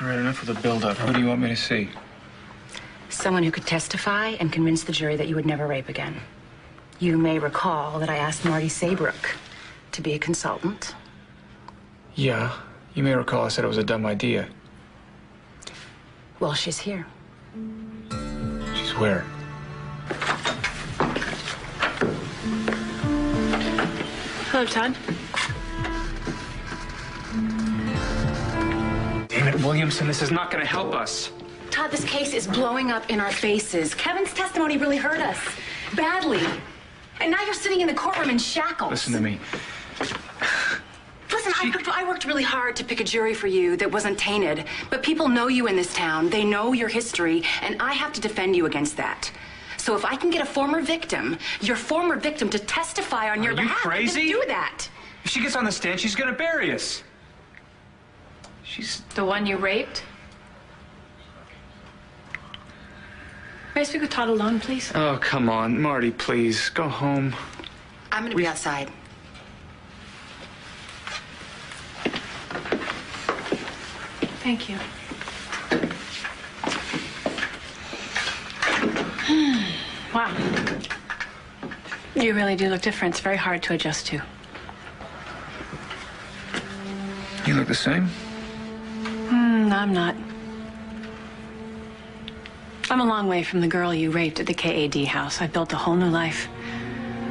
All right, enough of the build-up. Who do you want me to see? Someone who could testify and convince the jury that you would never rape again. You may recall that I asked Marty Saybrook to be a consultant. Yeah, you may recall I said it was a dumb idea. Well, she's here. She's where? Hello, Todd. Damn it, Williamson, this is not going to help us. Todd, this case is blowing up in our faces. Kevin's testimony really hurt us. Badly. And now you're sitting in the courtroom in shackles. Listen to me. Listen, I worked really hard to pick a jury for you that wasn't tainted. But people know you in this town. They know your history. And I have to defend you against that. So if I can get a former victim, your former victim, to testify on your behalf, Are you crazy? I can do that. If she gets on the stand, she's going to bury us. She's... The one you raped? May I speak with Todd alone, please? Oh, come on. Marty, please. Go home. I'm going to be outside. Thank you. Wow. You really do look different. It's very hard to adjust to. You look the same? I'm not. I'm a long way from the girl you raped at the KAD house. I've built a whole new life.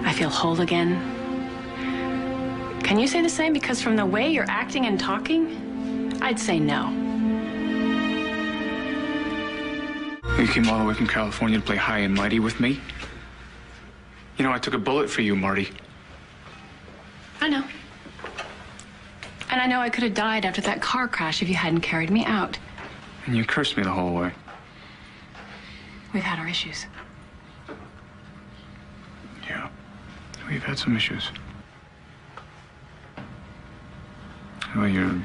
I feel whole again. Can you say the same? Because from the way you're acting and talking, I'd say no. You came all the way from California to play high and mighty with me? You know, I took a bullet for you, Marty. I know. And I know I could have died after that car crash if you hadn't carried me out. And you cursed me the whole way. We've had our issues. Yeah, we've had some issues. Well, you're a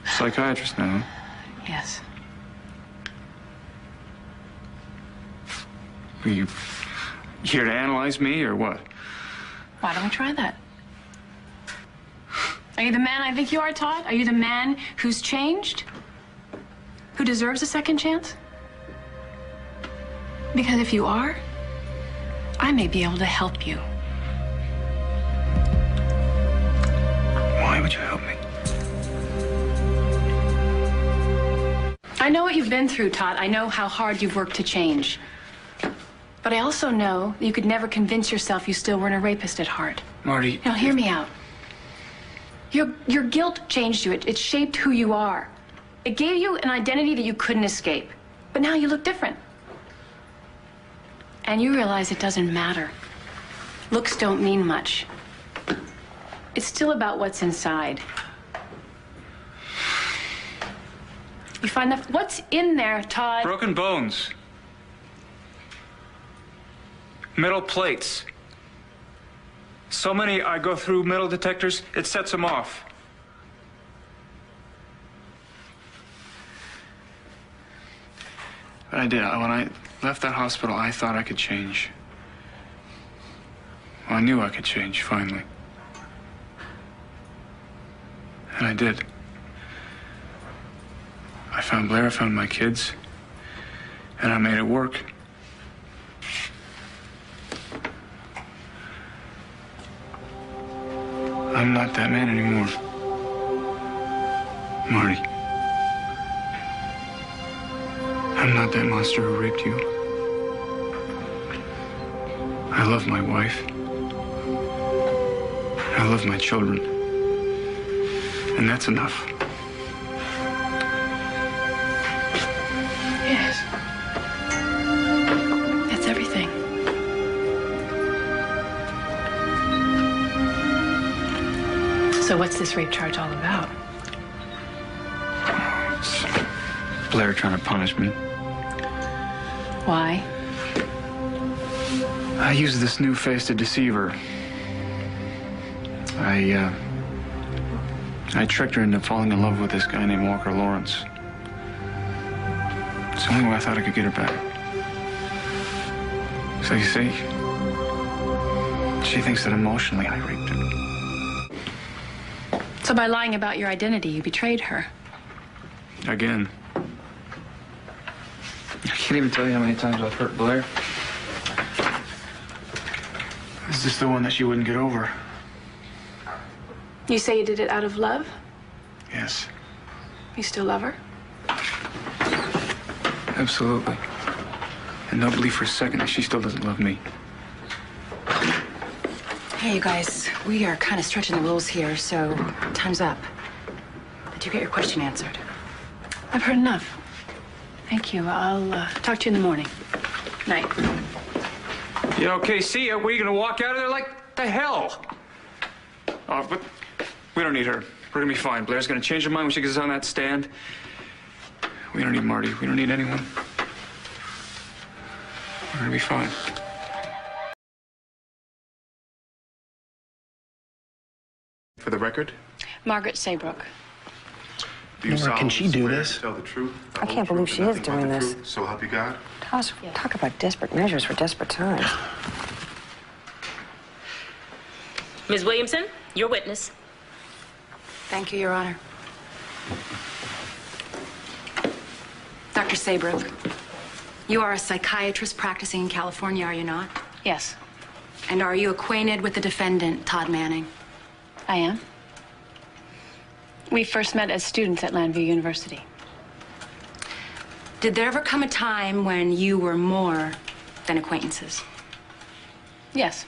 psychiatrist now, huh? Yes. Are you here to analyze me, or what? Why don't we try that? Are you the man I think you are, Todd? Are you the man who's changed? Who deserves a second chance? Because if you are, I may be able to help you. Why would you help me? I know what you've been through, Todd. I know how hard you've worked to change. But I also know that you could never convince yourself you still weren't a rapist at heart. Marty... Now, hear me out. Your guilt changed you. It shaped who you are. It gave you an identity that you couldn't escape. But now you look different. And you realize it doesn't matter. Looks don't mean much. It's still about what's inside. You find that... What's in there, Todd? Broken bones. Metal plates. So many I go through metal detectors, it sets them off. But I did. When I left that hospital, I thought I could change. Well, I knew I could change, finally. And I did. I found Blair, I found my kids, and I made it work. I'm not that man anymore. Marty. I'm not that monster who raped you. I love my wife. I love my children. And that's enough. Yes. That's everything. So what's this rape charge all about? It's Blair trying to punish me. Why? I used this new face to deceive her. I tricked her into falling in love with this guy named Walker Lawrence. It's the only way I thought I could get her back. So you see, she thinks that emotionally I raped her. So by lying about your identity, you betrayed her. Again. I can't even tell you how many times I've hurt Blair. Is this the one that she wouldn't get over? You say you did it out of love? Yes. You still love her? Absolutely. And don't believe for a second that she still doesn't love me. Hey, you guys, we are kind of stretching the rules here, so time's up. Did you get your question answered? I've heard enough. Thank you. I'll talk to you in the morning. Night. Yeah, okay, see ya. What, are you gonna walk out of there like the hell? Oh, but we don't need her. We're gonna be fine. Blair's gonna change her mind when she gets on that stand. We don't need Marty. We don't need anyone. We're gonna be fine. For the record? Margaret Saybrook. Laura, can she do this? Tell the truth. I can't believe she is doing this. So help you God. Tosh, talk about desperate measures for desperate times. Ms. Williamson, your witness. Thank you, Your Honor. Dr. Saybrook, you are a psychiatrist practicing in California, are you not? Yes, And are you acquainted with the defendant, Todd Manning? I am. We first met as students at Landview University. Did there ever come a time when you were more than acquaintances? Yes.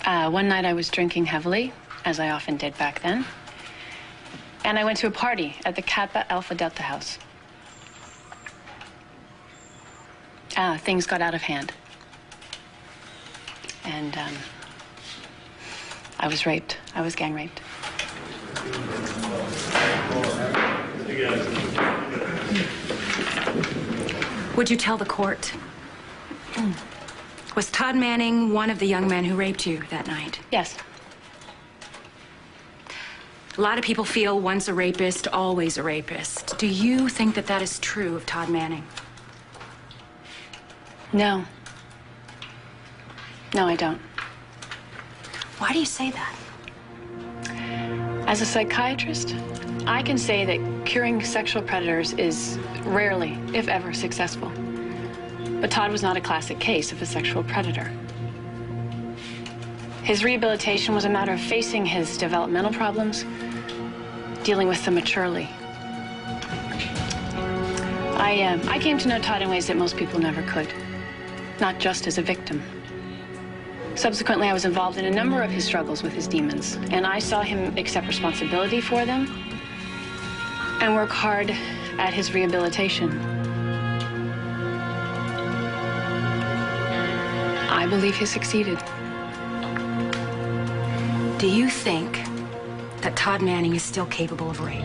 One night I was drinking heavily, as I often did back then. And I went to a party at the Kappa Alpha Delta house. Things got out of hand. And I was raped. I was gang raped. Would you tell the court? Was Todd Manning one of the young men who raped you that night? Yes. A lot of people feel once a rapist, always a rapist. Do you think that that is true of Todd Manning? No. No, I don't. Why do you say that? As a psychiatrist, I can say that curing sexual predators is rarely, if ever, successful. But Todd was not a classic case of a sexual predator. His rehabilitation was a matter of facing his developmental problems, dealing with them maturely. I came to know Todd in ways that most people never could, not just as a victim. Subsequently, I was involved in a number of his struggles with his demons, and I saw him accept responsibility for them and work hard at his rehabilitation. I believe he succeeded. Do you think that Todd Manning is still capable of rape?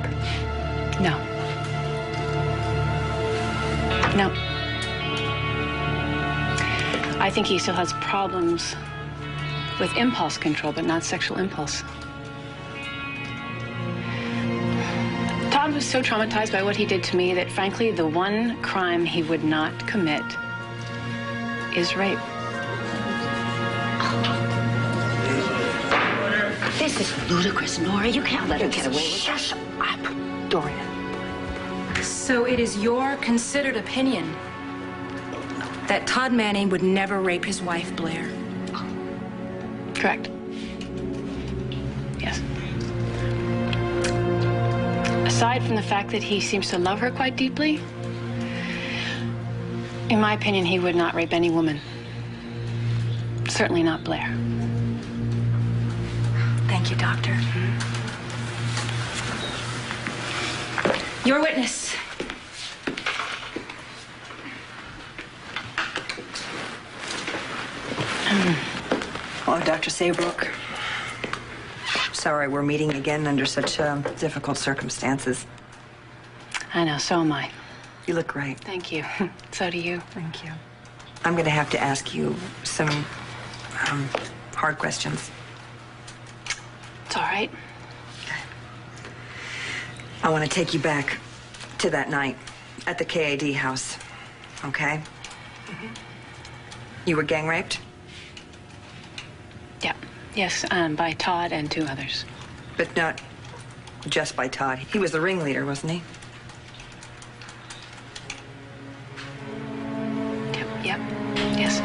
No. No. I think he still has problems with impulse control, but not sexual impulse. Todd was so traumatized by what he did to me that, frankly, the one crime he would not commit is rape. This is ludicrous, Nora. You can't let her get away with that. Shut up, Dorian. So it is your considered opinion that Todd Manning would never rape his wife, Blair? Correct. Yes. Aside from the fact that he seems to love her quite deeply, in my opinion, he would not rape any woman. Certainly not Blair. Thank you, Doctor. Your witness. Oh, Dr. Saybrook. Sorry we're meeting again under such difficult circumstances. I know, so am I. You look great. Thank you. So do you. Thank you. I'm going to have to ask you some hard questions. It's all right. I want to take you back to that night at the KAD house, okay? Mm-hmm. You were gang raped? Yeah. Yes, by Todd and two others. But just by Todd. He was the ringleader, wasn't he? Yep. Yes.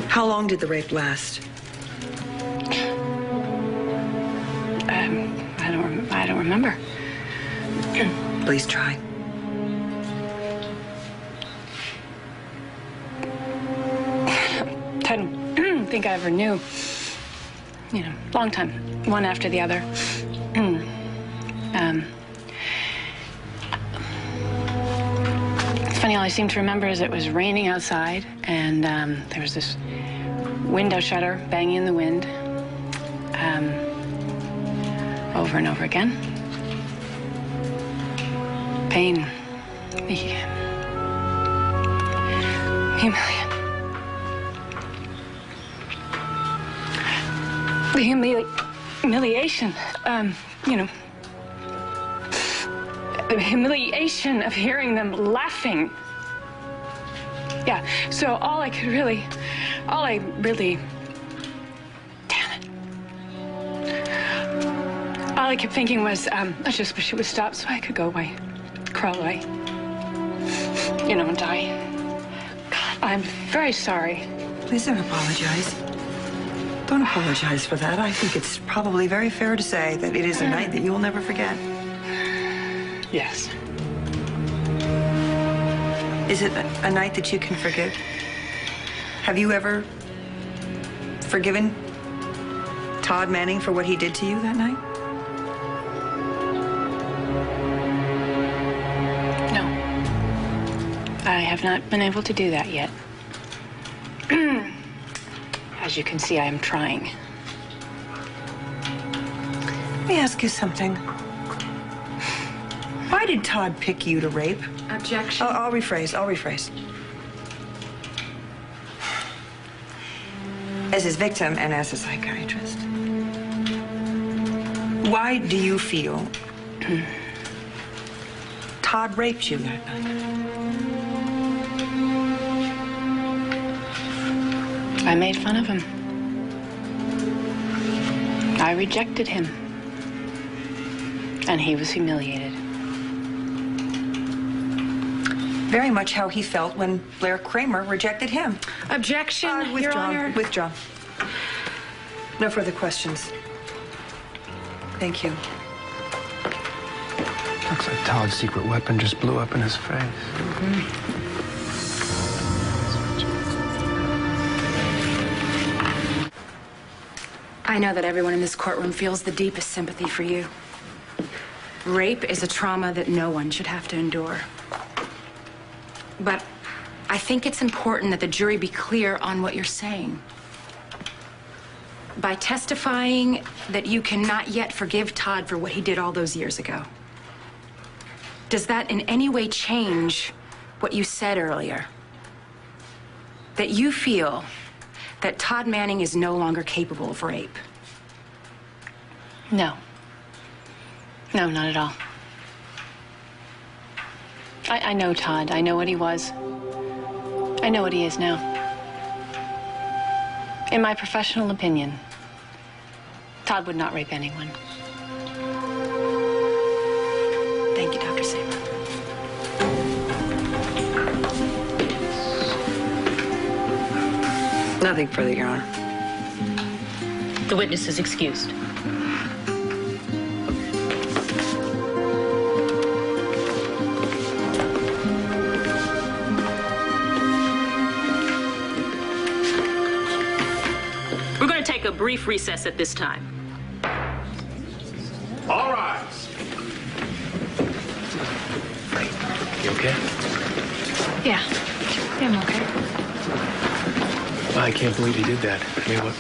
How long did the rape last? I don't remember. Please try. I don't think I ever knew. You know, long time, one after the other. It's funny, all I seem to remember is it was raining outside, and there was this window shutter banging in the wind, over and over again. Pain. The humiliation, you know, the humiliation of hearing them laughing. Yeah, so all I really, damn it. All I kept thinking was, I just wish it would stop so I could go away, crawl away, you know, and die. God, I'm very sorry. Please don't apologize. Don't apologize for that. I think it's probably very fair to say that it is a night that you will never forget. Yes. Is it a night that you can forgive? Have you ever forgiven Todd Manning for what he did to you that night? No. I have not been able to do that yet. As you can see, I am trying. Let me ask you something. Why did Todd pick you to rape? Objection. I'll rephrase. As his victim and as a psychiatrist, why do you feel Todd raped you that night? I made fun of him. I rejected him. And he was humiliated. Very much how he felt when Blair Kramer rejected him. Objection, Your Honor. Withdraw. No further questions. Thank you. Looks like Todd's secret weapon just blew up in his face. I know that everyone in this courtroom feels the deepest sympathy for you. Rape is a trauma that no one should have to endure. But I think it's important that the jury be clear on what you're saying. By testifying that you cannot yet forgive Todd for what he did all those years ago, does that in any way change what you said earlier? That you feel that Todd Manning is no longer capable of rape? No. No, not at all. I know Todd. I know what he was. I know what he is now. In my professional opinion, Todd would not rape anyone. Thank you, Dr. Saber. Nothing further, Your Honor. The witness is excused. We're going to take a brief recess at this time. All rise. You okay? Yeah. Yeah, I'm okay. I can't believe he did that. I mean, what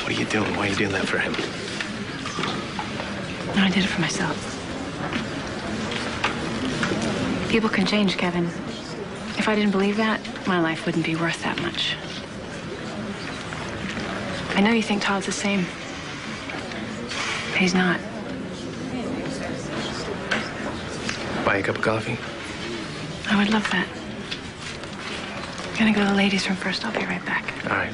are you doing? Why are you doing that for him? No, I did it for myself. People can change, Kevin. If I didn't believe that, my life wouldn't be worth that much. I know you think Todd's the same, but he's not. Buy a cup of coffee? I would love that. I'm gonna go to the ladies' room first. I'll be right back. All right.